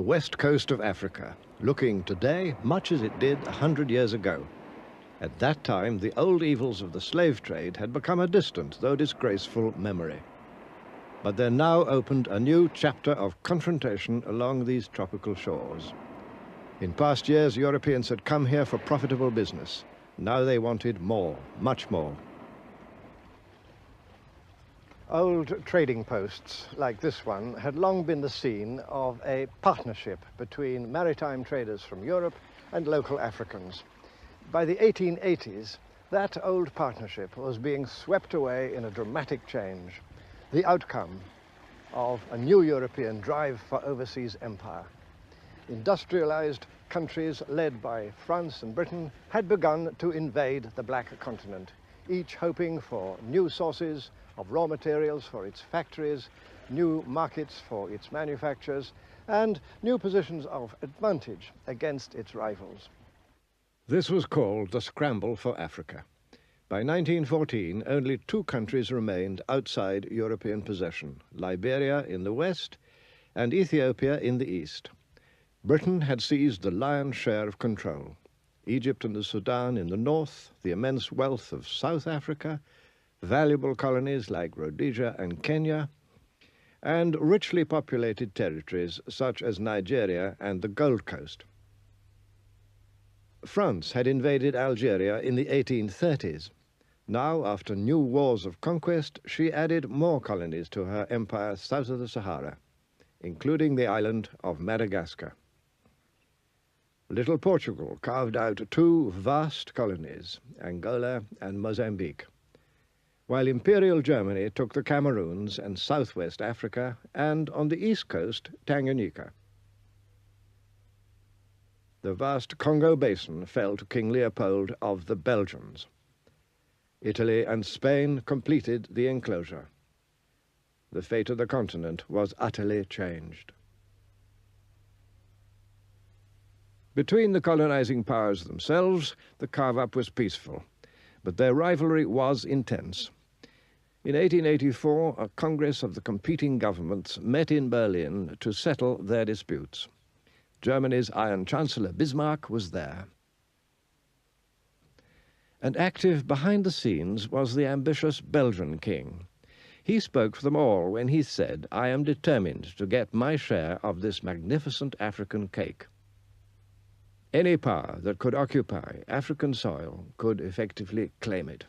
west coast of Africa, looking today much as it did 100 years ago. At that time, the old evils of the slave trade had become a distant, though disgraceful, memory. But there now opened a new chapter of confrontation along these tropical shores. In past years, Europeans had come here for profitable business. Now they wanted more, much more. Old trading posts like this one had long been the scene of a partnership between maritime traders from Europe and local Africans. By the 1880s, that old partnership was being swept away in a dramatic change, the outcome of a new European drive for overseas empire. Industrialized countries led by France and Britain had begun to invade the Black Continent, each hoping for new sources of raw materials for its factories, new markets for its manufactures, and new positions of advantage against its rivals. This was called the Scramble for Africa. By 1914, only two countries remained outside European possession, Liberia in the west and Ethiopia in the east. Britain had seized the lion's share of control. Egypt and the Sudan in the north, the immense wealth of South Africa, valuable colonies like Rhodesia and Kenya, and richly populated territories such as Nigeria and the Gold Coast. France had invaded Algeria in the 1830s. Now, after new wars of conquest, she added more colonies to her empire south of the Sahara, including the island of Madagascar. Little Portugal carved out two vast colonies, Angola and Mozambique, while Imperial Germany took the Cameroons and southwest Africa, and on the east coast, Tanganyika. The vast Congo basin fell to King Leopold of the Belgians. Italy and Spain completed the enclosure. The fate of the continent was utterly changed. Between the colonizing powers themselves, the carve-up was peaceful, but their rivalry was intense. In 1884, a Congress of the competing governments met in Berlin to settle their disputes. Germany's Iron Chancellor Bismarck was there. And active behind the scenes was the ambitious Belgian king. He spoke for them all when he said, "I am determined to get my share of this magnificent African cake." Any power that could occupy African soil could effectively claim it.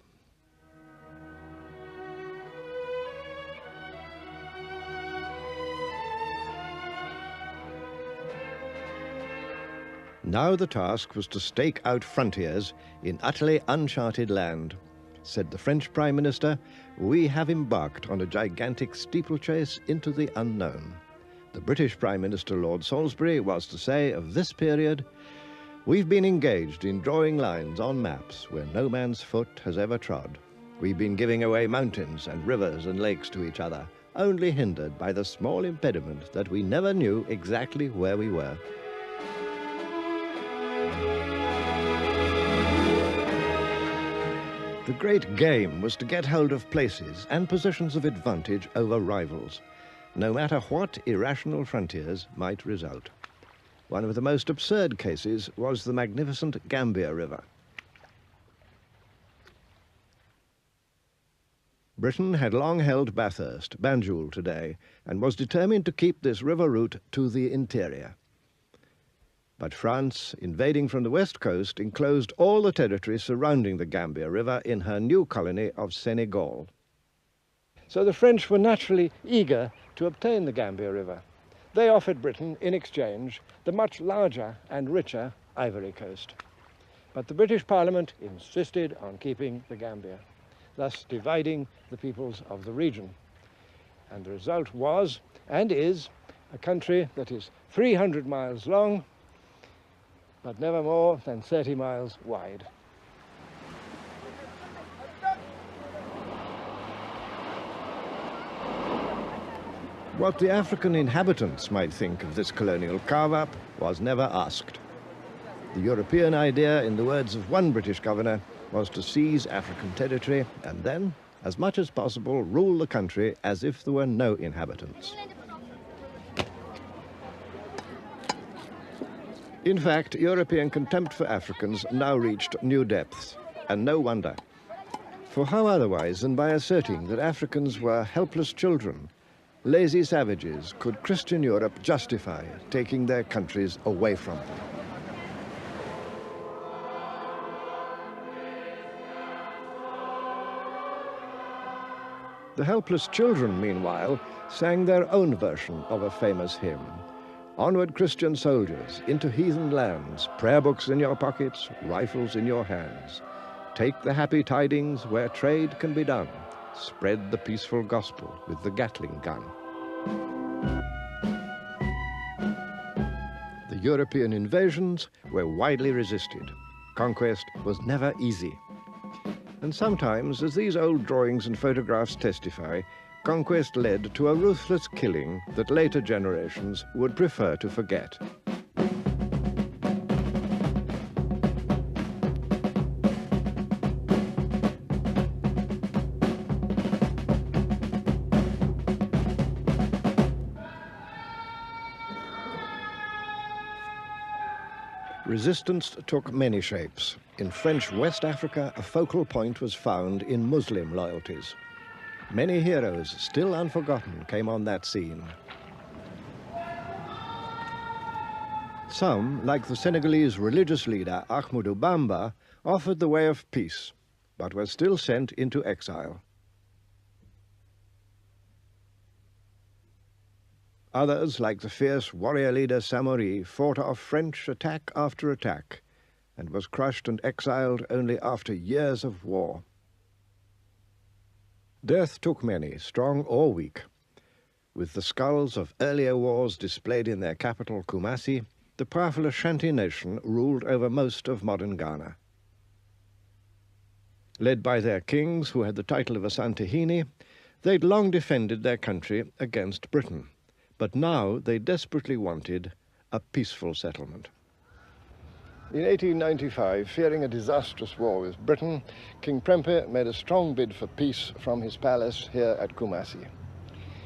Now the task was to stake out frontiers in utterly uncharted land. Said the French Prime Minister, "We have embarked on a gigantic steeplechase into the unknown." The British Prime Minister Lord Salisbury was to say of this period, "We've been engaged in drawing lines on maps where no man's foot has ever trod. We've been giving away mountains and rivers and lakes to each other, only hindered by the small impediment that we never knew exactly where we were." The great game was to get hold of places and positions of advantage over rivals, no matter what irrational frontiers might result. One of the most absurd cases was the magnificent Gambia River. Britain had long held Bathurst, Banjul today, and was determined to keep this river route to the interior. But France, invading from the west coast, enclosed all the territory surrounding the Gambia River in her new colony of Senegal. So the French were naturally eager to obtain the Gambia River. They offered Britain, in exchange, the much larger and richer Ivory Coast. But the British Parliament insisted on keeping the Gambia, thus dividing the peoples of the region. And the result was, and is, a country that is 300 miles long, but never more than 30 miles wide. What the African inhabitants might think of this colonial carve-up was never asked. The European idea, in the words of one British governor, was to seize African territory and then, as much as possible, rule the country as if there were no inhabitants. In fact, European contempt for Africans now reached new depths, and no wonder. For how otherwise than by asserting that Africans were helpless children, lazy savages, could Christian Europe justify taking their countries away from them? The helpless children, meanwhile, sang their own version of a famous hymn. Onward, Christian soldiers, into heathen lands, prayer books in your pockets, rifles in your hands. Take the happy tidings where trade can be done. Spread the peaceful gospel with the Gatling gun. The European invasions were widely resisted. Conquest was never easy. And sometimes, as these old drawings and photographs testify, conquest led to a ruthless killing that later generations would prefer to forget. Resistance took many shapes. In French West Africa, a focal point was found in Muslim loyalties. Many heroes, still unforgotten, came on that scene. Some, like the Senegalese religious leader Ahmadou Bamba, offered the way of peace, but were still sent into exile. Others, like the fierce warrior leader Samori, fought off French attack after attack and was crushed and exiled only after years of war. Death took many, strong or weak. With the skulls of earlier wars displayed in their capital, Kumasi, the powerful Ashanti nation ruled over most of modern Ghana. Led by their kings, who had the title of Asantehene, they'd long defended their country against Britain. But now they desperately wanted a peaceful settlement. In 1895, fearing a disastrous war with Britain, King Prempeh made a strong bid for peace from his palace here at Kumasi.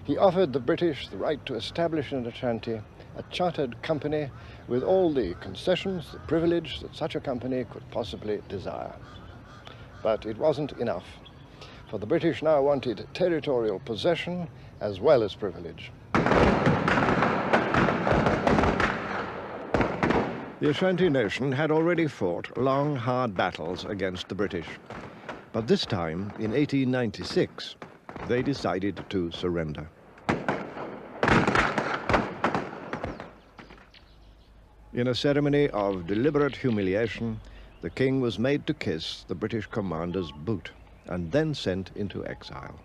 He offered the British the right to establish in Ashanti a chartered company with all the concessions, the privilege that such a company could possibly desire. But it wasn't enough, for the British now wanted territorial possession as well as privilege. The Ashanti nation had already fought long, hard battles against the British. But this time, in 1896, they decided to surrender. In a ceremony of deliberate humiliation, the king was made to kiss the British commander's boot and then sent into exile.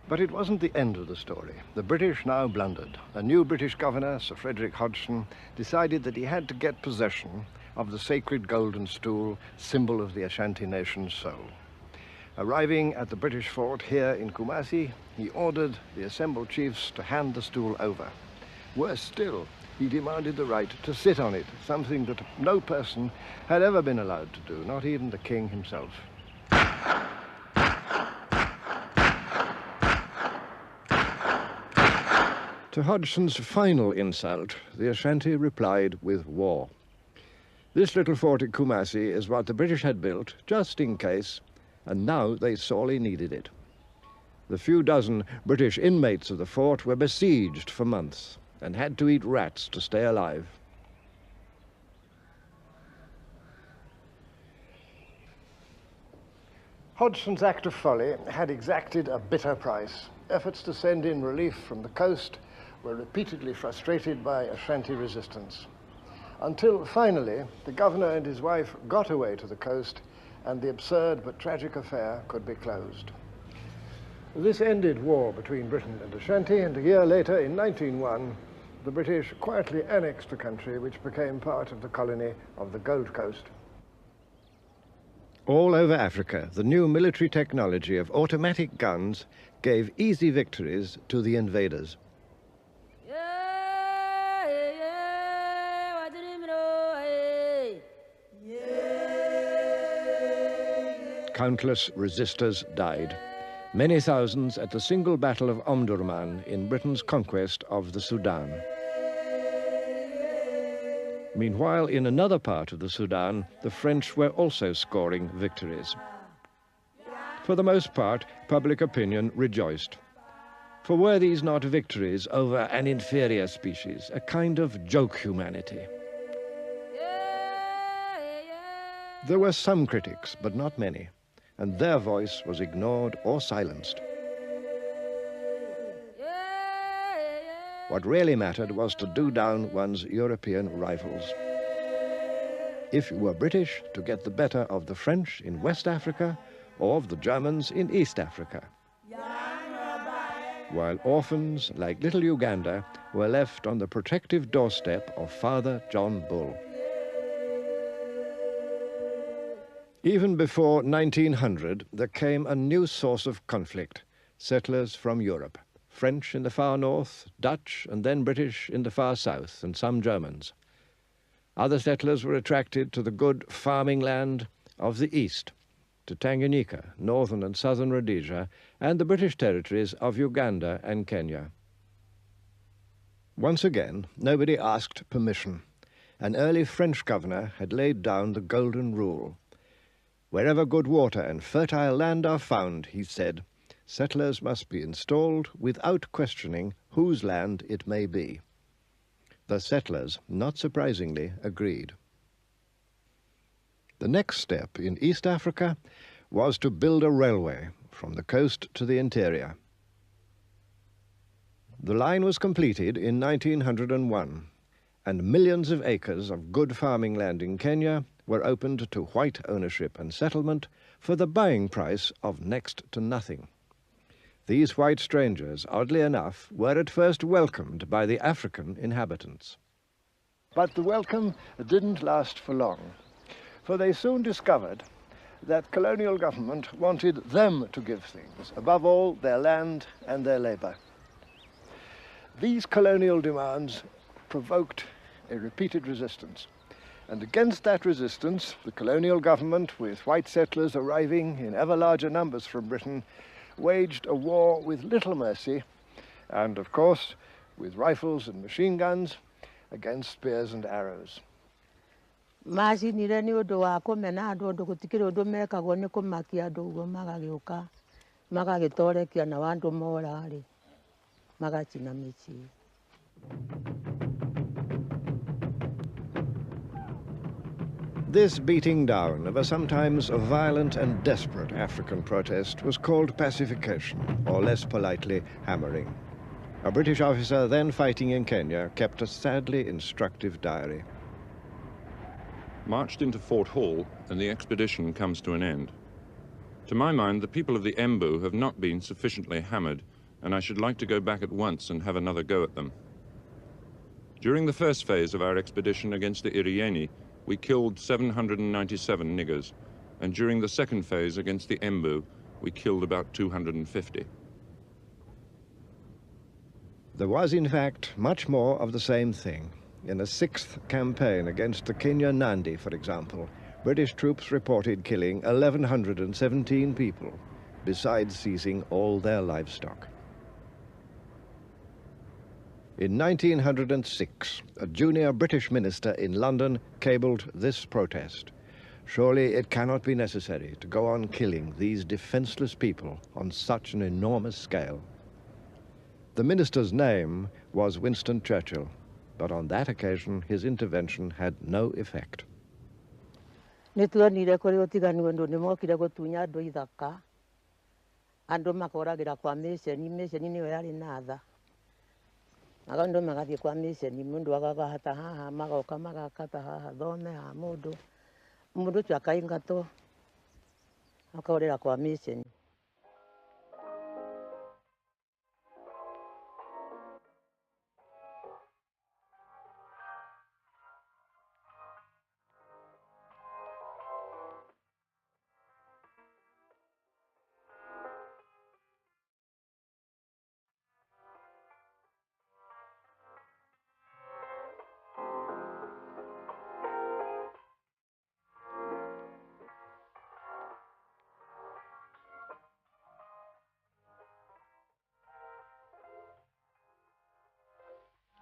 But it wasn't the end of the story. The British now blundered. A new British governor, Sir Frederick Hodgson, decided that he had to get possession of the sacred golden stool, symbol of the Ashanti nation's soul. Arriving at the British fort here in Kumasi, he ordered the assembled chiefs to hand the stool over. Worse still, he demanded the right to sit on it, something that no person had ever been allowed to do, not even the king himself. To Hodgson's final insult, the Ashanti replied with war. This little fort at Kumasi is what the British had built, just in case, and now they sorely needed it. The few dozen British inmates of the fort were besieged for months and had to eat rats to stay alive. Hodgson's act of folly had exacted a bitter price. Efforts to send in relief from the coast were repeatedly frustrated by Ashanti resistance, until finally the governor and his wife got away to the coast and the absurd but tragic affair could be closed. This ended war between Britain and Ashanti, and a year later, in 1901, the British quietly annexed the country, which became part of the colony of the Gold Coast. All over Africa, the new military technology of automatic guns gave easy victories to the invaders. Countless resistors died, many thousands at the single battle of Omdurman in Britain's conquest of the Sudan. Meanwhile, in another part of the Sudan, the French were also scoring victories. For the most part, public opinion rejoiced. For were these not victories over an inferior species, a kind of joke humanity? There were some critics, but not many, and their voice was ignored or silenced. What really mattered was to do down one's European rivals. If you were British, to get the better of the French in West Africa or of the Germans in East Africa, while orphans like little Uganda were left on the protective doorstep of Father John Bull. Even before 1900, there came a new source of conflict: settlers from Europe. French in the far north, Dutch and then British in the far south, and some Germans. Other settlers were attracted to the good farming land of the east, to Tanganyika, northern and southern Rhodesia, and the British territories of Uganda and Kenya. Once again, nobody asked permission. An early French governor had laid down the golden rule. Wherever good water and fertile land are found, he said, settlers must be installed without questioning whose land it may be. The settlers, not surprisingly, agreed. The next step in East Africa was to build a railway from the coast to the interior. The line was completed in 1901, and millions of acres of good farming land in Kenya were opened to white ownership and settlement for the buying price of next to nothing. These white strangers, oddly enough, were at first welcomed by the African inhabitants. But the welcome didn't last for long, for they soon discovered that colonial government wanted them to give things, above all their land and their labor. These colonial demands provoked a repeated resistance, and against that resistance, the colonial government, with white settlers arriving in ever larger numbers from Britain, waged a war with little mercy, and of course with rifles and machine guns against spears and arrows. Macinire nĩ ũndũ wa kũmena andũ ũndũ gũtikĩrĩ ũndũ mekagwo nĩ kũmakia andũ ũguo magagĩũka magagĩtorekia na andũ mora-rĩ magacina mĩciĩ. This beating down of a sometimes violent and desperate African protest was called pacification, or less politely, hammering. A British officer then fighting in Kenya kept a sadly instructive diary. Marched into Fort Hall, and the expedition comes to an end. To my mind, the people of the Embu have not been sufficiently hammered, and I should like to go back at once and have another go at them. During the first phase of our expedition against the Irieni, we killed 797 niggers, and during the second phase against the Embu, we killed about 250. There was, in fact, much more of the same thing. In a sixth campaign against the Kenya Nandi, for example, British troops reported killing 1,117 people, besides seizing all their livestock. In 1906, a junior British minister in London cabled this protest: "Surely it cannot be necessary to go on killing these defenseless people on such an enormous scale." The minister's name was Winston Churchill, but on that occasion his intervention had no effect. Nĩtuonire kũrĩ ũtiganu ũndũ nĩmokire gũtunya andũ ithaka, andũ makoragĩra kwa mĩceni nĩyo yarĩ na tha. Andũ magathiĩ kwa mĩceni, mũndũ agagata haha, magoka magakata haha thome ha mũndũ ũcio akaingatwo akorĩra kwa mĩceni.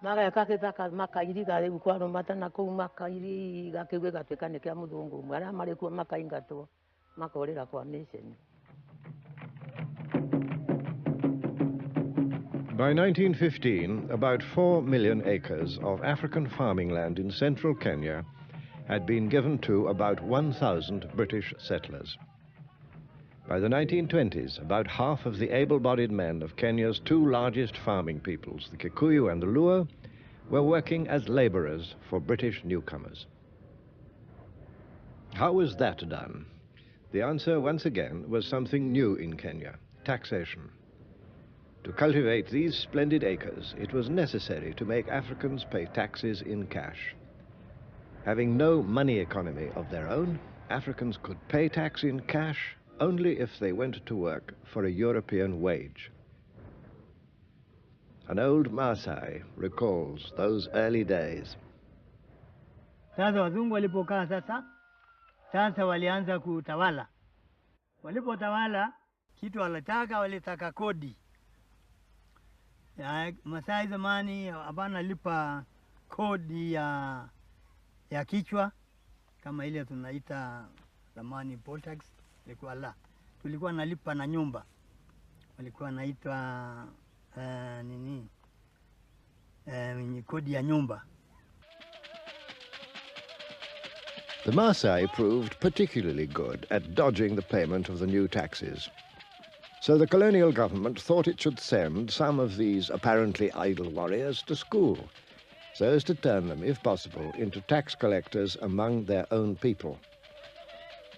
Maga kaketaka makairi gare ukwaro matana ko makairi gakewe gatwekane kya muthungu mwana mari ku makaingatwo makorera kwa mission. By 1915, about 4 million acres of African farming land in central Kenya had been given to about 1,000 British settlers. By the 1920s, about half of the able-bodied men of Kenya's two largest farming peoples, the Kikuyu and the Luo, were working as laborers for British newcomers. How was that done? The answer, once again, was something new in Kenya: taxation. To cultivate these splendid acres, it was necessary to make Africans pay taxes in cash. Having no money economy of their own, Africans could pay tax in cash only if they went to work for a European wage. An old Maasai recalls those early days. Sasa wazungu walipokaa sasa walianza kutawala. Walipotawala, kitu walitaka kodi. Masai zamani hapana lipa kodi ya kichwa kama ile tunaita zamani poll tax, ilikuwa la. Tulikuwa nalipa na nyumba. Walikuwa naitwa kodi ya nyumba. The Maasai proved particularly good at dodging the payment of the new taxes. So the colonial government thought it should send some of these apparently idle warriors to school, so as to turn them, if possible, into tax collectors among their own people.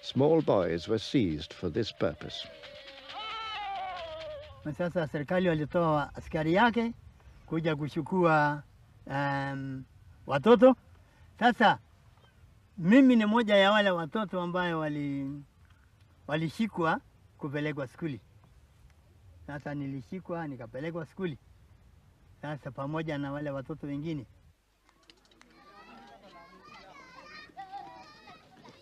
Small boys were seized for this purpose. Sasa serikali walitoa askari yake kuja kuchukua watoto. Sasa mimi ni moja ya wale watoto ambayo walishikwa kupelekwa skuli. Sasa nilishikwa nikapelekwa skuli. Sasa pamoja na wale watoto wengine.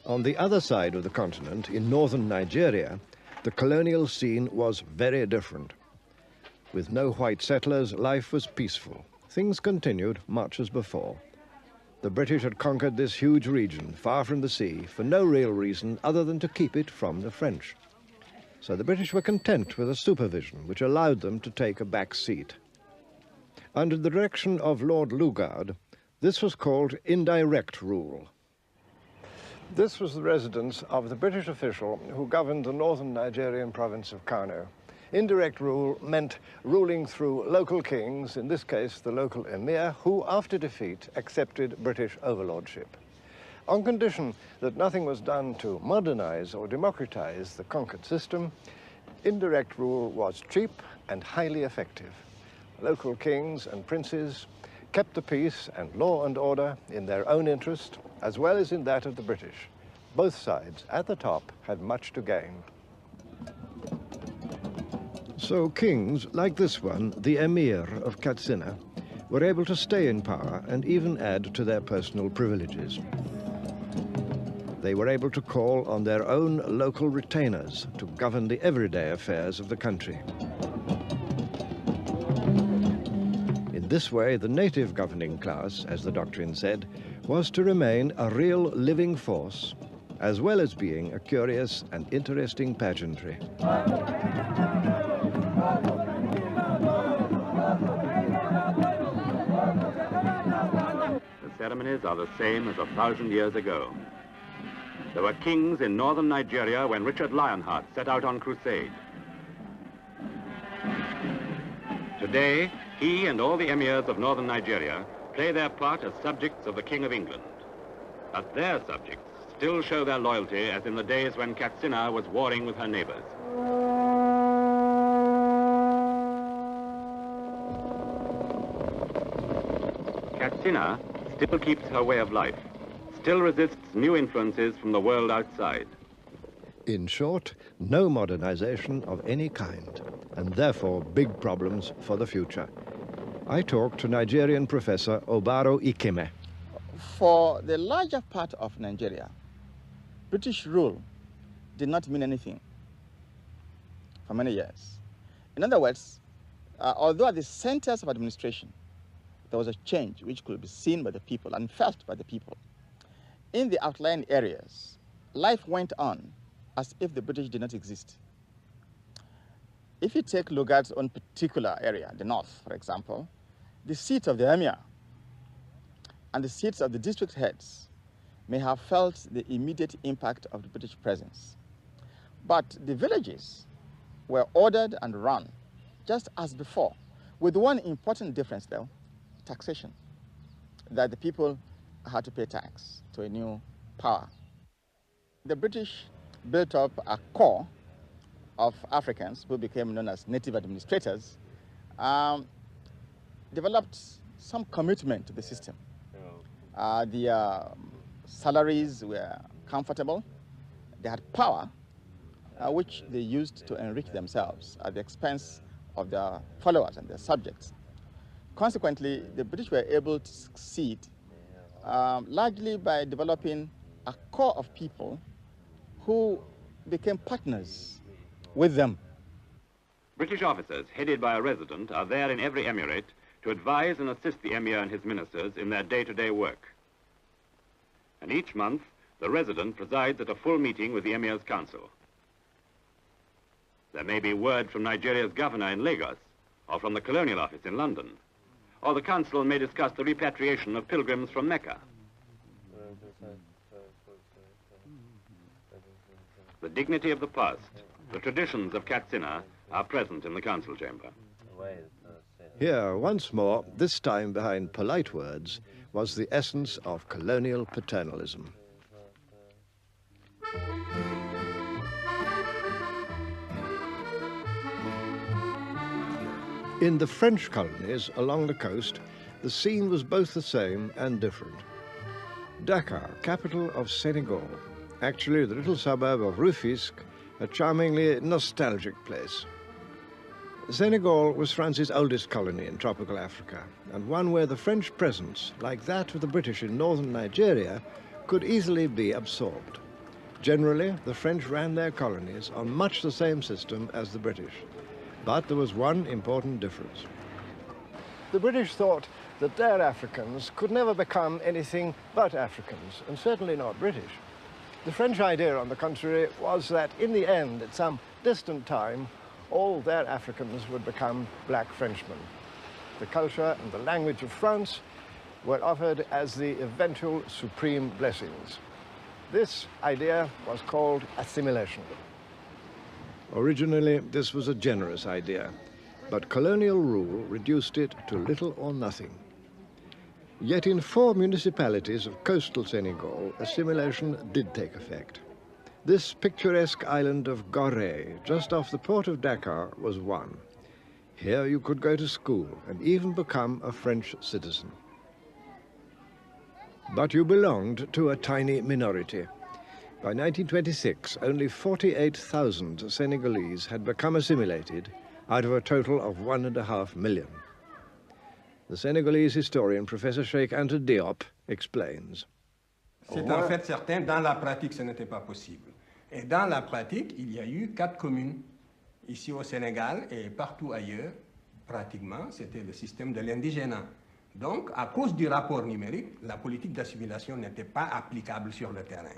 On the other side of the continent, in northern Nigeria, the colonial scene was very different. With no white settlers, life was peaceful. Things continued much as before. The British had conquered this huge region, far from the sea, for no real reason other than to keep it from the French. So the British were content with a supervision which allowed them to take a back seat. Under the direction of Lord Lugard, this was called indirect rule. This was the residence of the British official who governed the northern Nigerian province of Kano. Indirect rule meant ruling through local kings, in this case the local emir, who after defeat accepted British overlordship. On condition that nothing was done to modernize or democratize the conquered system, indirect rule was cheap and highly effective. Local kings and princes kept the peace and law and order in their own interest, as well as in that of the British. Both sides at the top had much to gain. So kings, like this one, the Emir of Katsina, were able to stay in power and even add to their personal privileges. They were able to call on their own local retainers to govern the everyday affairs of the country. In this way, the native governing class, as the doctrine said, was to remain a real living force, as well as being a curious and interesting pageantry. The ceremonies are the same as 1,000 years ago. There were kings in northern Nigeria when Richard Lionheart set out on crusade. Today, he and all the emirs of northern Nigeria play their part as subjects of the King of England. But their subjects still show their loyalty as in the days when Katsina was warring with her neighbors. Katsina still keeps her way of life, still resists new influences from the world outside. In short, no modernization of any kind, and therefore big problems for the future. I talked to Nigerian professor Obaro Ikeme. For the larger part of Nigeria, British rule did not mean anything for many years. In other words, although at the centers of administration, there was a change which could be seen by the people and felt by the people. In the outlying areas, life went on as if the British did not exist. If you take Lugard's own particular area, the north, for example, the seat of the emir and the seats of the district heads may have felt the immediate impact of the British presence. But the villages were ordered and run just as before, with one important difference though, taxation, that the people had to pay tax to a new power. The British built up a corps of Africans who became known as native administrators, developed some commitment to the system. The salaries were comfortable. They had power, which they used to enrich themselves at the expense of their followers and their subjects. Consequently, the British were able to succeed largely by developing a core of people who became partners with them. British officers, headed by a resident, are there in every emirate to advise and assist the emir and his ministers in their day-to-day work. And each month, the resident presides at a full meeting with the emir's council. There may be word from Nigeria's governor in Lagos, or from the colonial office in London, or the council may discuss the repatriation of pilgrims from Mecca. The dignity of the past, the traditions of Katsina, are present in the council chamber. Here, once more, this time behind polite words, was the essence of colonial paternalism. In the French colonies along the coast, the scene was both the same and different. Dakar, capital of Senegal, actually the little suburb of Rufisque, a charmingly nostalgic place. Senegal was France's oldest colony in tropical Africa, and one where the French presence, like that of the British in northern Nigeria, could easily be absorbed. Generally, the French ran their colonies on much the same system as the British. But there was one important difference. The British thought that their Africans could never become anything but Africans, and certainly not British. The French idea, on the contrary, was that in the end, at some distant time, all their Africans would become black Frenchmen. The culture and the language of France were offered as the eventual supreme blessings. This idea was called assimilation. Originally, this was a generous idea, but colonial rule reduced it to little or nothing. Yet in 4 municipalities of coastal Senegal, assimilation did take effect. This picturesque island of Gorée, just off the port of Dakar, was one. Here you could go to school and even become a French citizen. But you belonged to a tiny minority. By 1926, only 48,000 Senegalese had become assimilated out of a total of 1.5 million. The Senegalese historian, Professor Cheikh Anta Diop, explains. C'est en fait certain, dans la pratique, ce n'était pas possible. Et dans la pratique, il y a eu 4 communes. Ici au Sénégal et partout ailleurs, pratiquement, c'était le système de l'indigénat. Donc, à cause du rapport numérique, la politique d'assimilation n'était pas applicable sur le terrain.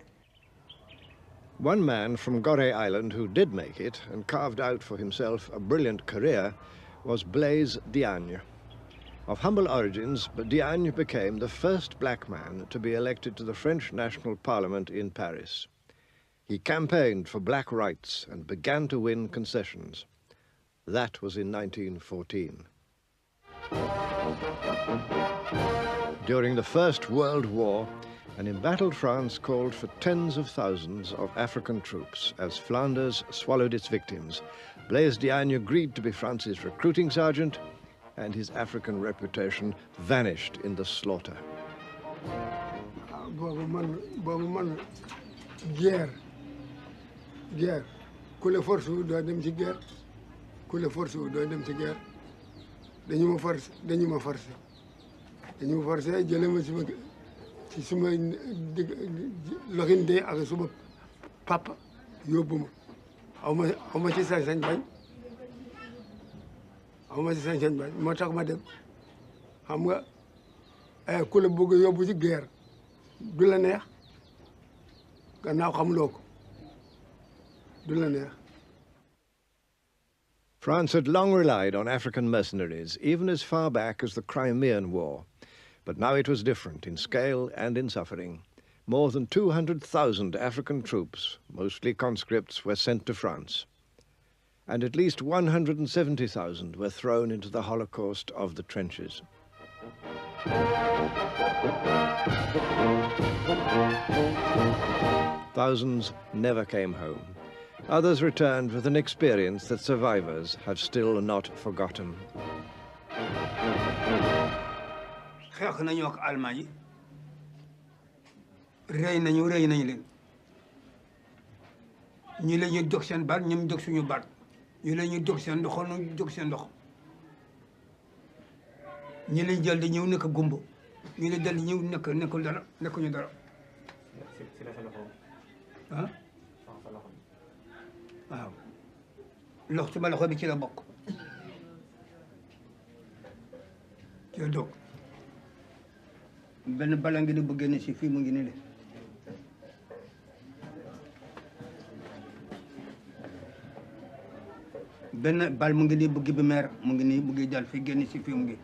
One man from Gorée Island who did make it and carved out for himself a brilliant career was Blaise Diagne. Of humble origins, Diagne became the first black man to be elected to the French National Parliament in Paris. He campaigned for black rights and began to win concessions. That was in 1914. During the First World War, an embattled France called for tens of thousands of African troops as Flanders swallowed its victims. Blaise Diagne agreed to be France's recruiting sergeant, and his African reputation vanished in the slaughter. Guerre. Kule force wu do dem ci guerre. Kule force wu do dem ci guerre. Dañu ma force. Dañu ma force jële ma ci suma loxinde ak suma papa yóbbu ma xaw ma ci sañ-sañ bañ. Xaw ma ci sañ-sañ bañ moo tax ma dem. Xam nga ku la bëgg yóbbu ci guerre du la neex gannaaw xamuloo ko du la neex. France had long relied on African mercenaries, even as far back as the Crimean War. But now it was different in scale and in suffering. More than 200,000 African troops, mostly conscripts, were sent to France. And at least 170,000 were thrown into the Holocaust of the trenches. Thousands never came home. Others returned with an experience that survivors have still not forgotten. xeex nañu ak Allemagne yi rey nañu leen ñi la ñuy jóg seen baat ñoom jóg suñu baat ñu la ñuy jóg seen ndox ñu jóg seen ndox ñi lañ jël di ñëw nekk gumbo ñu la dal di ñëw nekkul dara nekkuñu dara ah waaw lox ci ma loxo bi ci la bokk ci la dog benn bala ngi di bu génn si fii mu ngi nii benn bal mu ngi nii bëgg bi meer mu ngi nii bëgg dal fi génn si fii mu ngi.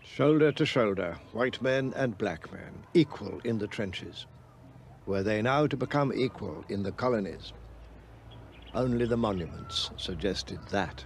Shoulder to shoulder, white men and black men, equal in the trenches. Were they now to become equal in the colonies? Only the monuments suggested that.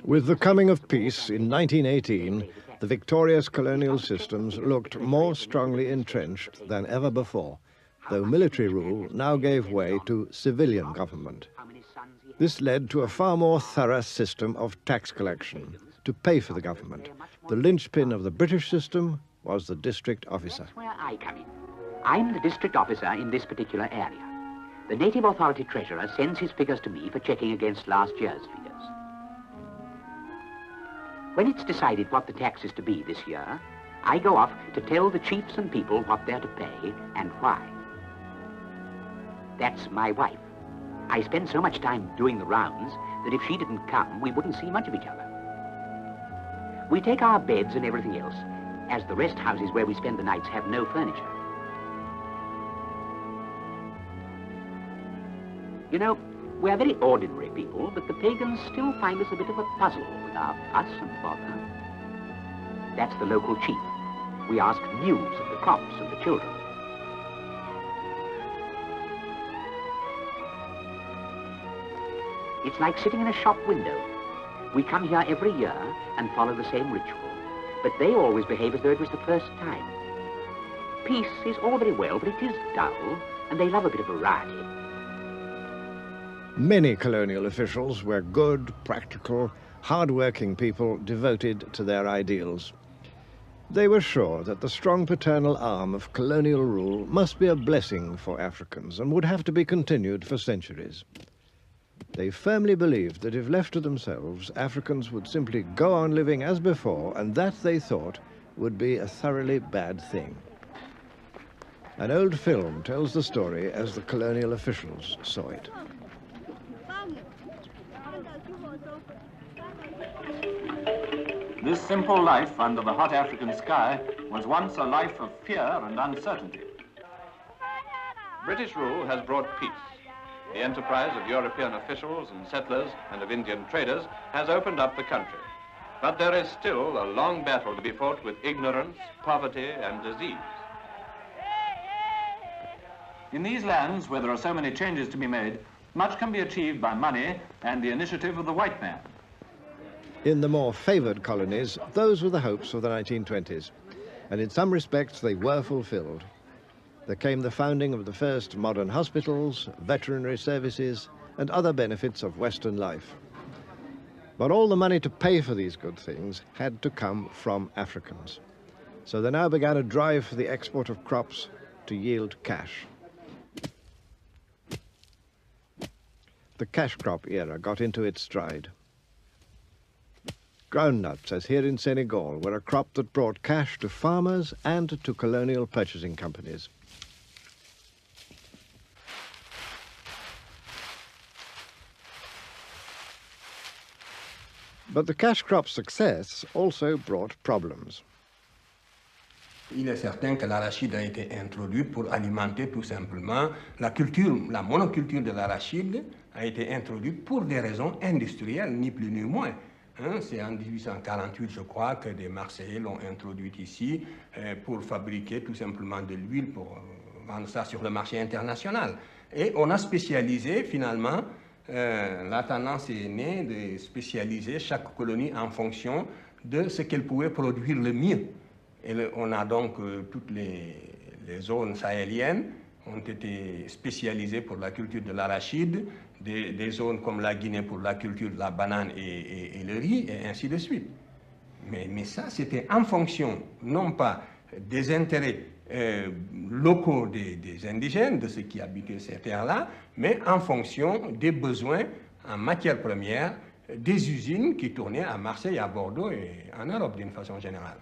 With the coming of peace in 1918, the victorious colonial systems looked more strongly entrenched than ever before, though military rule now gave way to civilian government. This led to a far more thorough system of tax collection to pay for the government. The linchpin of the British system was the district officer. That's where I come in. I'm the district officer in this particular area. The native authority treasurer sends his figures to me for checking against last year's figures. When it's decided what the tax is to be this year, I go off to tell the chiefs and people what they're to pay and why. That's my wife. I spend so much time doing the rounds that if she didn't come, we wouldn't see much of each other. We take our beds and everything else, as the rest houses where we spend the nights have no furniture. You know, we're very ordinary people, but the pagans still find us a bit of a puzzle with our fuss and bother. That's the local chief. We ask news of the crops and the children. It's like sitting in a shop window. We come here every year and follow the same ritual, but they always behave as though it was the first time. Peace is all very well, but it is dull, and they love a bit of variety. Many colonial officials were good, practical, hard-working people devoted to their ideals. They were sure that the strong paternal arm of colonial rule must be a blessing for Africans and would have to be continued for centuries. They firmly believed that if left to themselves, Africans would simply go on living as before, and that, they thought, would be a thoroughly bad thing. An old film tells the story as the colonial officials saw it. This simple life under the hot African sky was once a life of fear and uncertainty. British rule has brought peace. The enterprise of European officials and settlers and of Indian traders has opened up the country. But there is still a long battle to be fought with ignorance, poverty, and disease. In these lands, where there are so many changes to be made, much can be achieved by money and the initiative of the white man. In the more favoured colonies, those were the hopes of the 1920s, and in some respects they were fulfilled. There came the founding of the first modern hospitals, veterinary services, and other benefits of Western life. But all the money to pay for these good things had to come from Africans. So there now began a drive for the export of crops to yield cash. The cash crop era got into its stride. Groundnuts, as here in Senegal, were a crop that brought cash to farmers and to colonial purchasing companies. But the cash crop's success also brought problems. Il est certain que l'arachide a été introduit pour alimenter tout simplement la culture, la monoculture de l'arachide a été introduite pour des raisons industrielles, ni plus ni moins. C'est en 1848, je crois, que des Marseillais l'ont introduite ici pour fabriquer tout simplement de l'huile pour vendre ça sur le marché international. Et on a spécialisé finalement, la tendance est née de spécialiser chaque colonie en fonction de ce qu'elle pouvait produire le mieux. Et on a donc toutes les zones sahéliennes ont été spécialisées pour la culture de l'arachide, des zones comme la Guinée pour la culture de la banane et le riz, et ainsi de suite. Mais ça, c'était en fonction, non pas des intérêts locaux des indigènes, de ceux qui habitaient ces terres-là, mais en fonction des besoins en matières premières des usines qui tournaient à Marseille, à Bordeaux et en Europe d'une façon générale.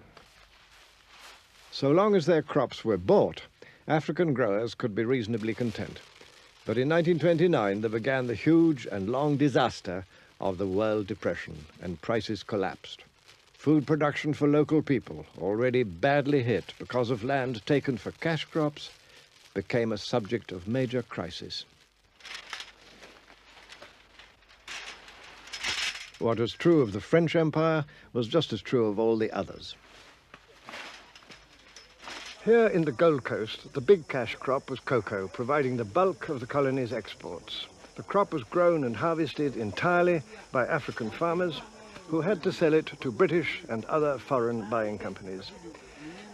So long as their crops were bought, African growers could be reasonably content. But in 1929, there began the huge and long disaster of the World Depression, and prices collapsed. Food production for local people, already badly hit because of land taken for cash crops, became a subject of major crisis. What was true of the French Empire was just as true of all the others. Here in the Gold Coast, the big cash crop was cocoa, providing the bulk of the colony's exports. The crop was grown and harvested entirely by African farmers who had to sell it to British and other foreign buying companies.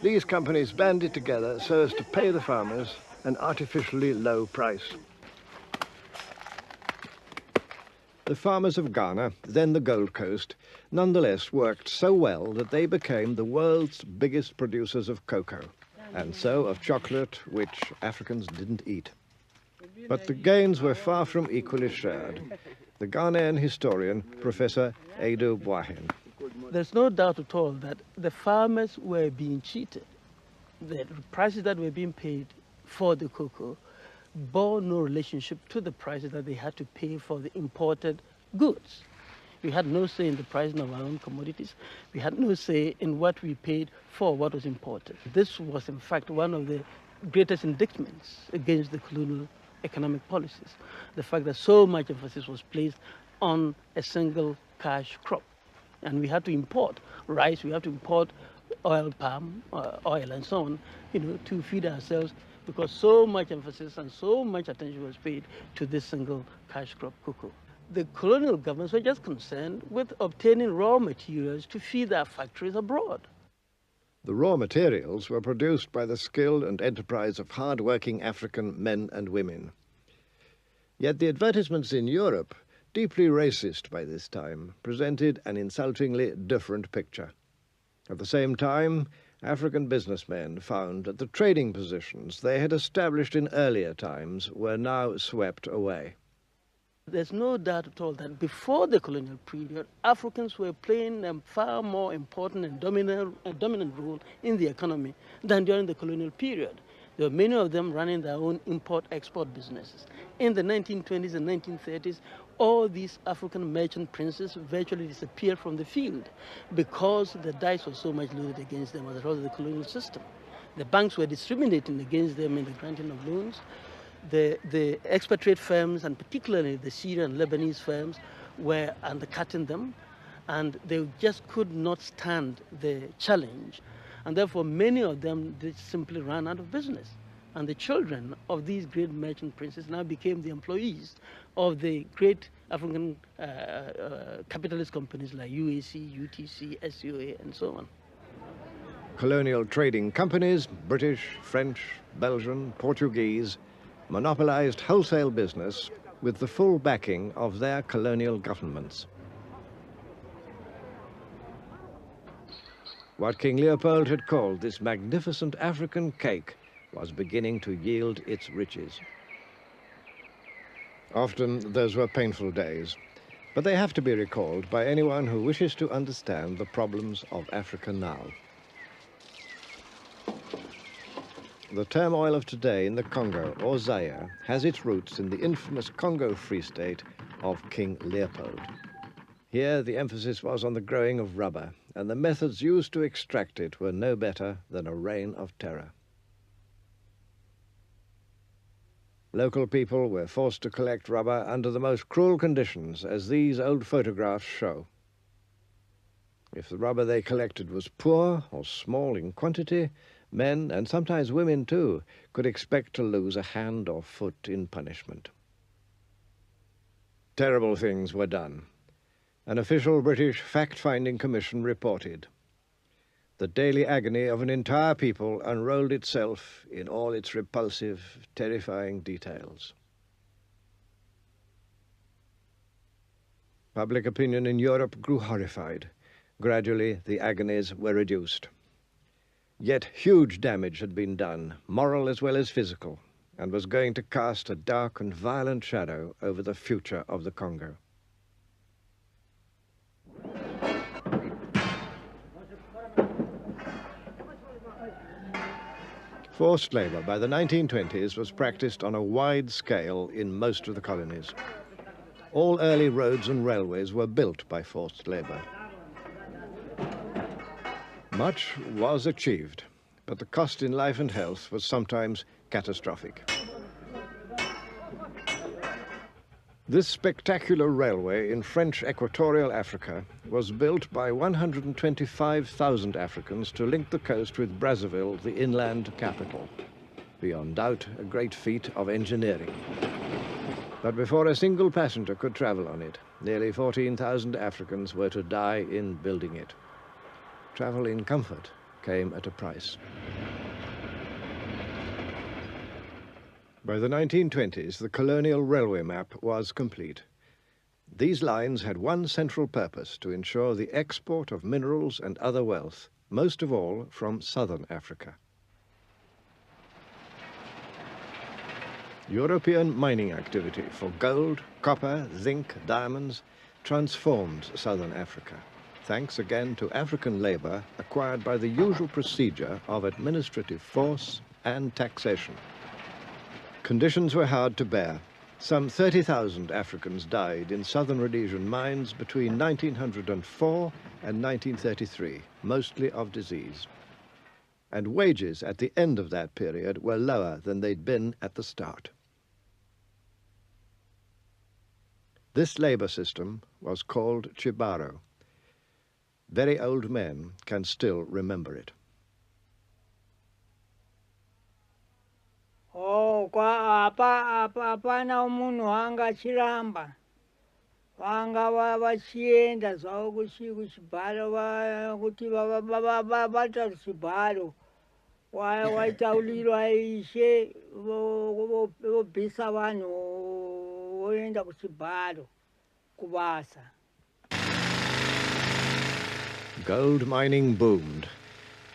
These companies banded together so as to pay the farmers an artificially low price. The farmers of Ghana, then the Gold Coast, nonetheless worked so well that they became the world's biggest producers of cocoa, and so of chocolate, which Africans didn't eat. But the gains were far from equally shared. The Ghanaian historian, Professor Edo Boahen. There's no doubt at all that the farmers were being cheated. The prices that were being paid for the cocoa bore no relationship to the prices that they had to pay for the imported goods. We had no say in the pricing of our own commodities. We had no say in what we paid for what was imported. This was, in fact, one of the greatest indictments against the colonial economic policies, the fact that so much emphasis was placed on a single cash crop. And we had to import rice, we had to import oil, palm oil, and so on, to feed ourselves, because so much emphasis and so much attention was paid to this single cash crop cocoa. The colonial governments were just concerned with obtaining raw materials to feed their factories abroad. The raw materials were produced by the skill and enterprise of hard-working African men and women. Yet the advertisements in Europe, deeply racist by this time, presented an insultingly different picture. At the same time, African businessmen found that the trading positions they had established in earlier times were now swept away. There's no doubt at all that before the colonial period, Africans were playing a far more important and dominant role in the economy than during the colonial period. There were many of them running their own import-export businesses. In the 1920s and 1930s, all these African merchant princes virtually disappeared from the field because the dice was so much loaded against them as a result of the colonial system. The banks were discriminating against them in the granting of loans. The expatriate firms, and particularly the Syrian and Lebanese firms, were undercutting them, and they just could not stand the challenge. And therefore, many of them simply ran out of business. And the children of these great merchant princes now became the employees of the great African capitalist companies like UAC, UTC, SUA, and so on. Colonial trading companies, British, French, Belgian, Portuguese, monopolized wholesale business with the full backing of their colonial governments. What King Leopold had called this magnificent African cake was beginning to yield its riches. Often those were painful days, but they have to be recalled by anyone who wishes to understand the problems of Africa now. The turmoil of today in the Congo or Zaire has its roots in the infamous Congo Free State of King Leopold. Here the emphasis was on the growing of rubber, and the methods used to extract it were no better than a reign of terror. Local people were forced to collect rubber under the most cruel conditions, as these old photographs show. If the rubber they collected was poor or small in quantity, men, and sometimes women too, could expect to lose a hand or foot in punishment. Terrible things were done. An official British fact-finding commission reported. The daily agony of an entire people unrolled itself in all its repulsive, terrifying details. Public opinion in Europe grew horrified. Gradually, the agonies were reduced. Yet huge damage had been done, moral as well as physical, and was going to cast a dark and violent shadow over the future of the Congo. Forced labor by the 1920s was practiced on a wide scale in most of the colonies. All early roads and railways were built by forced labor. Much was achieved, but the cost in life and health was sometimes catastrophic. This spectacular railway in French Equatorial Africa was built by 125,000 Africans to link the coast with Brazzaville, the inland capital. Beyond doubt, a great feat of engineering. But before a single passenger could travel on it, nearly 14,000 Africans were to die in building it. Travel in comfort came at a price. By the 1920s, the colonial railway map was complete. These lines had one central purpose: to ensure the export of minerals and other wealth, most of all from southern Africa. European mining activity for gold, copper, zinc, diamonds transformed southern Africa, thanks again to African labor acquired by the usual procedure of administrative force and taxation. Conditions were hard to bear. Some 30,000 Africans died in southern Rhodesian mines between 1904 and 1933, mostly of disease. And wages at the end of that period were lower than they'd been at the start. This labor system was called Chibaro. Very old men can still remember it. Kwa apana umuntu wanga chiramba wanga vachienda zvavo kuchibharo kuti vata chibharo waitaulirwa ishe vobvisa vanhu voenda kuchibharo kubasa. Gold mining boomed.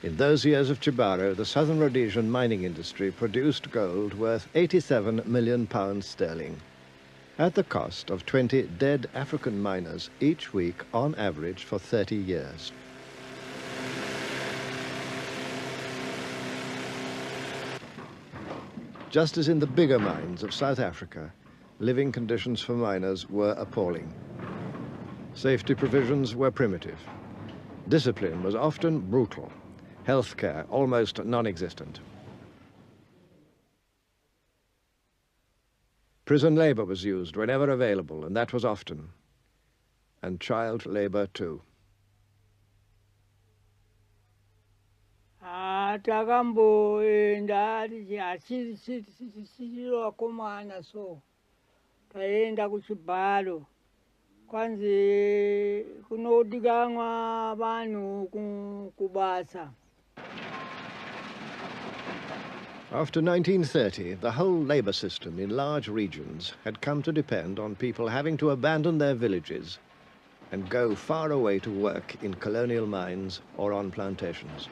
In those years of Chibaro, the southern Rhodesian mining industry produced gold worth £87 million sterling, at the cost of 20 dead African miners each week on average for 30 years. Just as in the bigger mines of South Africa, living conditions for miners were appalling. Safety provisions were primitive. Discipline was often brutal. Healthcare almost non-existent. Prison labor was used whenever available, and that was often. And child labor too. Takamboenda achiwakomana so taenda kuchibhalo kwanzi kunodikanwa vanhu kubasa. After 1930, the whole labor system in large regions had come to depend on people having to abandon their villages and go far away to work in colonial mines or on plantations.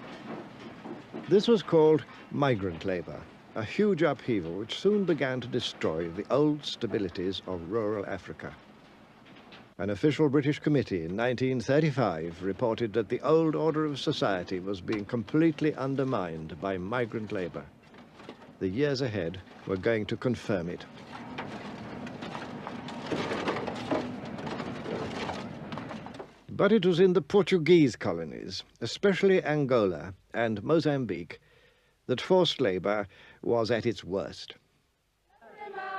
This was called migrant labor, a huge upheaval which soon began to destroy the old stabilities of rural Africa. An official British committee in 1935 reported that the old order of society was being completely undermined by migrant labor. The years ahead were going to confirm it. But it was in the Portuguese colonies, especially Angola and Mozambique, that forced labor was at its worst.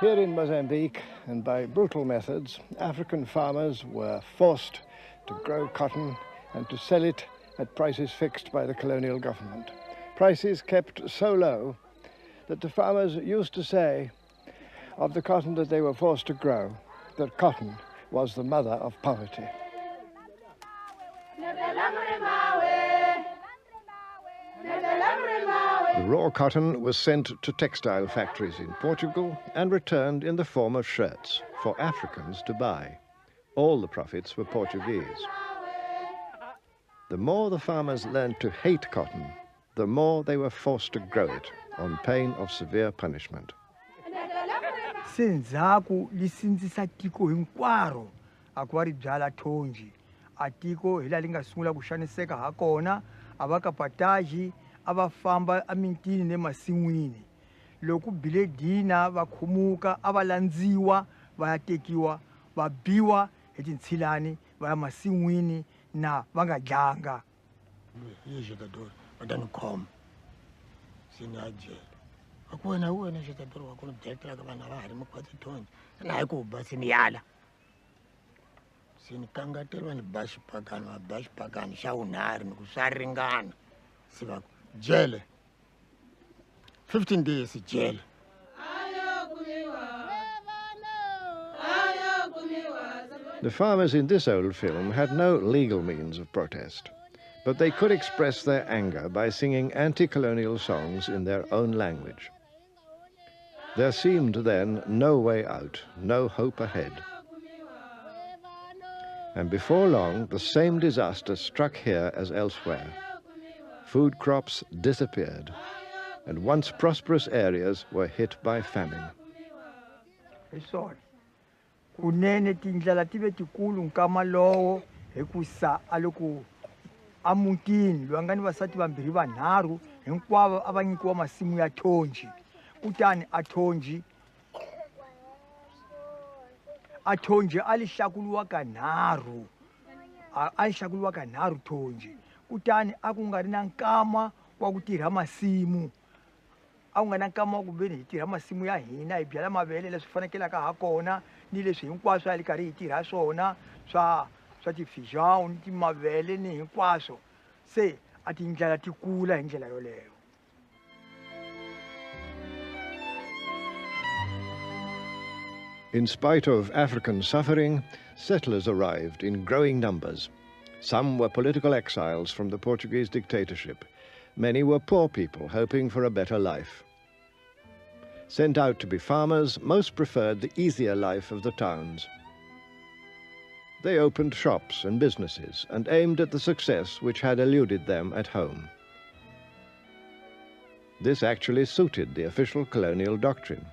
Here in Mozambique, and by brutal methods, African farmers were forced to grow cotton and to sell it at prices fixed by the colonial government. Prices kept so low that the farmers used to say of the cotton that they were forced to grow that cotton was the mother of poverty. The raw cotton was sent to textile factories in Portugal and returned in the form of shirts for Africans to buy. All the profits were Portuguese. The more the farmers learned to hate cotton, the more they were forced to grow it on pain of severe punishment. Senzaku lisinzisa tiko hinkwaro akuari byala thonji atiko hila lingasungula kushaniseka hakona avakapataji avafamba amintini nemasin'wini loko bile dina vakhumuka avalandziwa vayatekiwa vabiwa hi tintshilani vaya masin'wini na va nga dlanga yexekadori va ta ni khoma se ni ya jele akuwena wena xekadori wa ku ni byetelaka vanhu va ha ri mikhwatsi thonji na hi ku ba se ni yala se ni kangateliwa ni ba xipakani va ba xipakani xa wunharhu ni ku swa ringana se va jele 15 days jele. The farmers in this old film had no legal means of protest, but they could express their anger by singing anti-colonial songs in their own language. There seemed then no way out, no hope ahead. And before long, the same disaster struck here as elsewhere. Food crops disappeared, and once prosperous areas were hit by famine. Kunene tindlela tive tikulu nkama lowo hikusa aloko amutini lwangani vasati vambirhi vanharhu hinkwavo a va nyikiwa masimu ya thonji kutani athonji ali hlakuluwa kanharhu thonji kutani a ku nga ri na nkama wa ku tirha masimu a ku nga na nkama wa ku veni hi tirha masimu ya hina hi byala mavele leswi fanekelaka ha kona ni leswi hinkwaswo a li karhi hi tirha swona swa tifijao ni timavele ni hinkwaswo se a tindlela ti kula hi ndlela yoleyo. In spite of African suffering, settlers arrived in growing numbers. Some were political exiles from the Portuguese dictatorship. Many were poor people hoping for a better life. Sent out to be farmers, most preferred the easier life of the towns. They opened shops and businesses and aimed at the success which had eluded them at home. This actually suited the official colonial doctrine.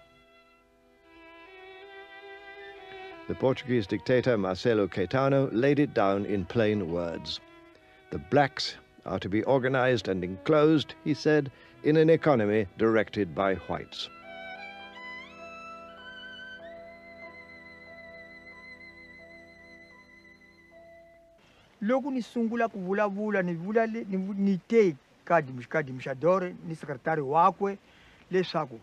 The Portuguese dictator Marcelo Caetano laid it down in plain words. The blacks are to be organized and enclosed, he said, in an economy directed by whites. loko ni sungula ku vulavula ni te kadi mshadore ni sekretari wakwe leswaku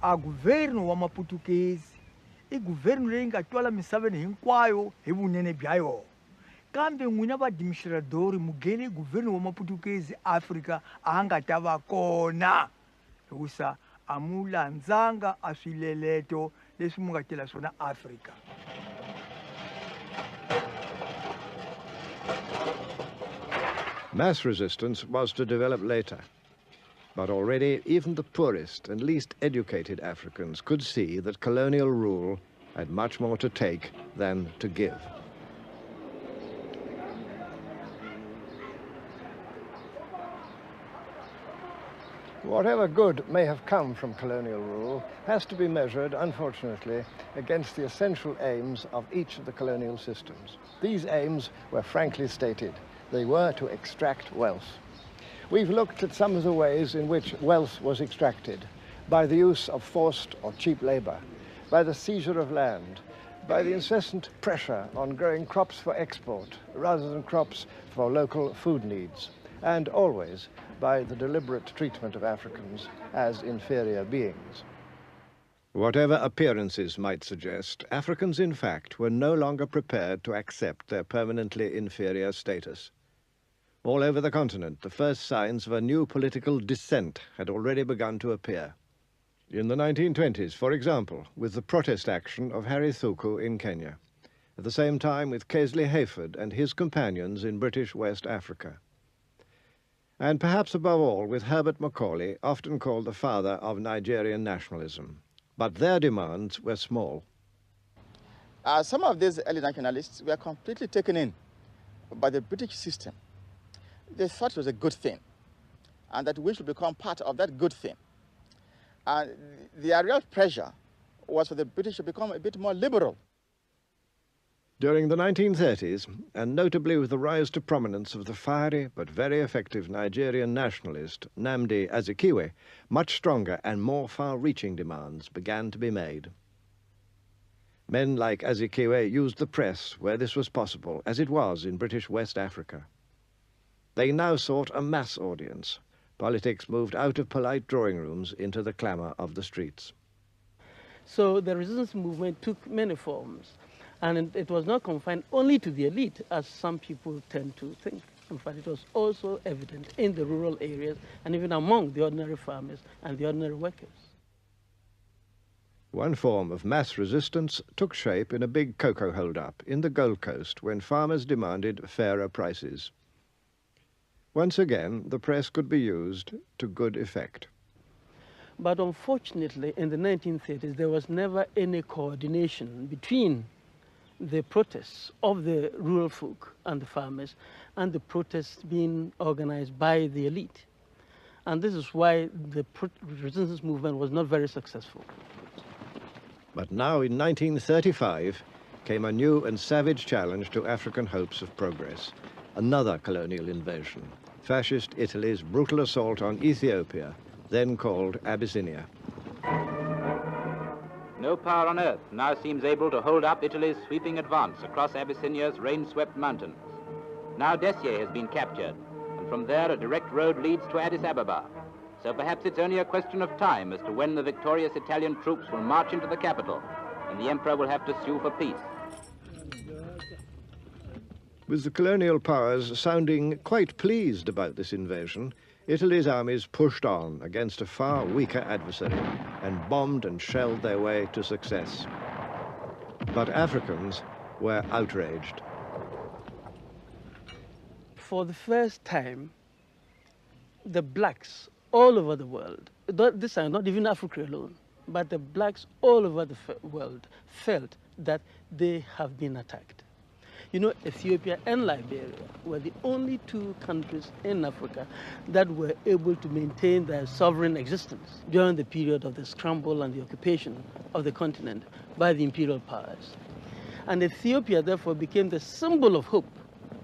a governo wa maputukezi I governo leyi nga twala misaveni hinkwayo hi vunene bya yona kambe n'wina vaadministradori mugeni governo wa maputukezi Afrika a nga ta va kona hikusa a mu landzanga a swileleto leswi mu nga tela swona Afrika. Mass resistance was to develop later. But already even the poorest and least educated Africans could see that colonial rule had much more to take than to give. Whatever good may have come from colonial rule has to be measured, unfortunately, against the essential aims of each of the colonial systems. These aims were frankly stated. They were to extract wealth. We've looked at some of the ways in which wealth was extracted, by the use of forced or cheap labor, by the seizure of land, by the incessant pressure on growing crops for export rather than crops for local food needs, and always by the deliberate treatment of Africans as inferior beings. Whatever appearances might suggest, Africans in fact were no longer prepared to accept their permanently inferior status. All over the continent, the first signs of a new political dissent had already begun to appear. In the 1920s, for example, with the protest action of Harry Thuku in Kenya, at the same time with Casely Hayford and his companions in British West Africa. And perhaps above all with Herbert Macaulay, often called the father of Nigerian nationalism. But their demands were small. Some of these early nationalists were completely taken in by the British system. They thought it was a good thing, and that we should become part of that good thing. And the real pressure was for the British to become a bit more liberal. During the 1930s, and notably with the rise to prominence of the fiery but very effective Nigerian nationalist Nnamdi Azikiwe, much stronger and more far-reaching demands began to be made. Men like Azikiwe used the press where this was possible, as it was in British West Africa. They now sought a mass audience. Politics moved out of polite drawing rooms into the clamour of the streets. So the resistance movement took many forms, and it was not confined only to the elite, as some people tend to think. In fact, it was also evident in the rural areas and even among the ordinary farmers and the ordinary workers. One form of mass resistance took shape in a big cocoa hold-up in the Gold Coast when farmers demanded fairer prices. Once again, the press could be used to good effect. But unfortunately, in the 1930s, there was never any coordination between the protests of the rural folk and the farmers and the protests being organized by the elite. And this is why the resistance movement was not very successful. But now in 1935 came a new and savage challenge to African hopes of progress. Another colonial invasion, fascist Italy's brutal assault on Ethiopia, then called Abyssinia. No power on earth now seems able to hold up Italy's sweeping advance across Abyssinia's rain-swept mountains. Now Dessie has been captured, and from there a direct road leads to Addis Ababa. So perhaps it's only a question of time as to when the victorious Italian troops will march into the capital, and the emperor will have to sue for peace. With the colonial powers sounding quite pleased about this invasion, Italy's armies pushed on against a far weaker adversary and bombed and shelled their way to success. But Africans were outraged. For the first time, the blacks all over the world, this time not even Africa alone, but the blacks all over the world felt that they have been attacked. You know, Ethiopia and Liberia were the only two countries in Africa that were able to maintain their sovereign existence during the period of the scramble and the occupation of the continent by the imperial powers. And Ethiopia, therefore, became the symbol of hope,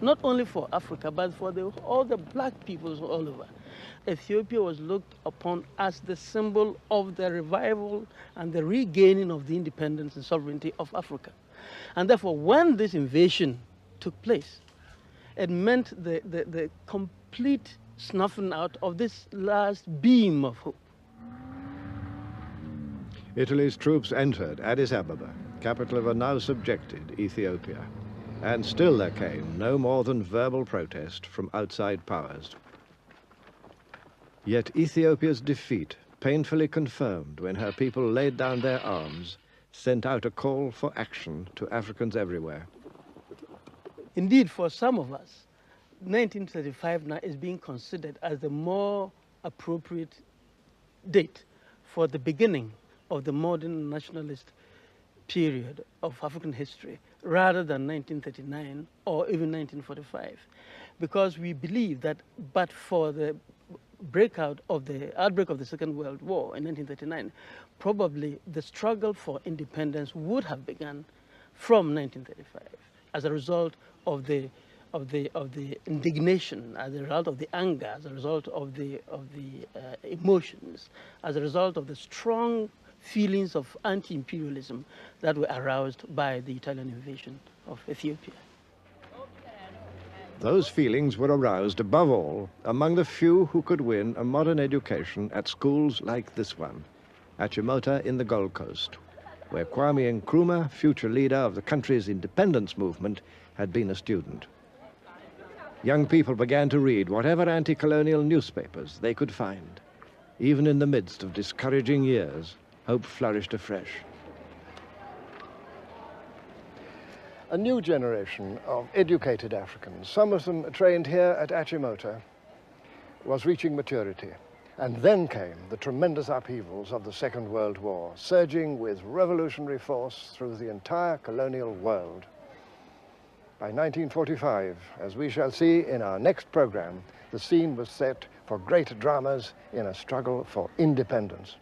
not only for Africa, but for all the black peoples all over. Ethiopia was looked upon as the symbol of the revival and the regaining of the independence and sovereignty of Africa. And therefore, when this invasion took place, It meant the complete snuffing out of this last beam of hope. Italy's troops entered Addis Ababa, capital of a now subjected Ethiopia, and still there came no more than verbal protest from outside powers. Yet Ethiopia's defeat, painfully confirmed when her people laid down their arms, sent out a call for action to Africans everywhere. Indeed, for some of us, 1935 now is being considered as the more appropriate date for the beginning of the modern nationalist period of African history, rather than 1939 or even 1945, because we believe that but for the outbreak of the Second World War in 1939, probably the struggle for independence would have begun from 1935 as a result of the indignation, as a result of the anger, as a result of the emotions, as a result of the strong feelings of anti-imperialism that were aroused by the Italian invasion of Ethiopia. Those feelings were aroused above all among the few who could win a modern education at schools like this one, at Chimota in the Gold Coast, where Kwame Nkrumah, future leader of the country's independence movement, had been a student. Young people began to read whatever anti-colonial newspapers they could find. Even in the midst of discouraging years, hope flourished afresh. A new generation of educated Africans, some of them trained here at Achimota, was reaching maturity. And then came the tremendous upheavals of the Second World War, surging with revolutionary force through the entire colonial world. By 1945, as we shall see in our next program, the scene was set for great dramas in a struggle for independence.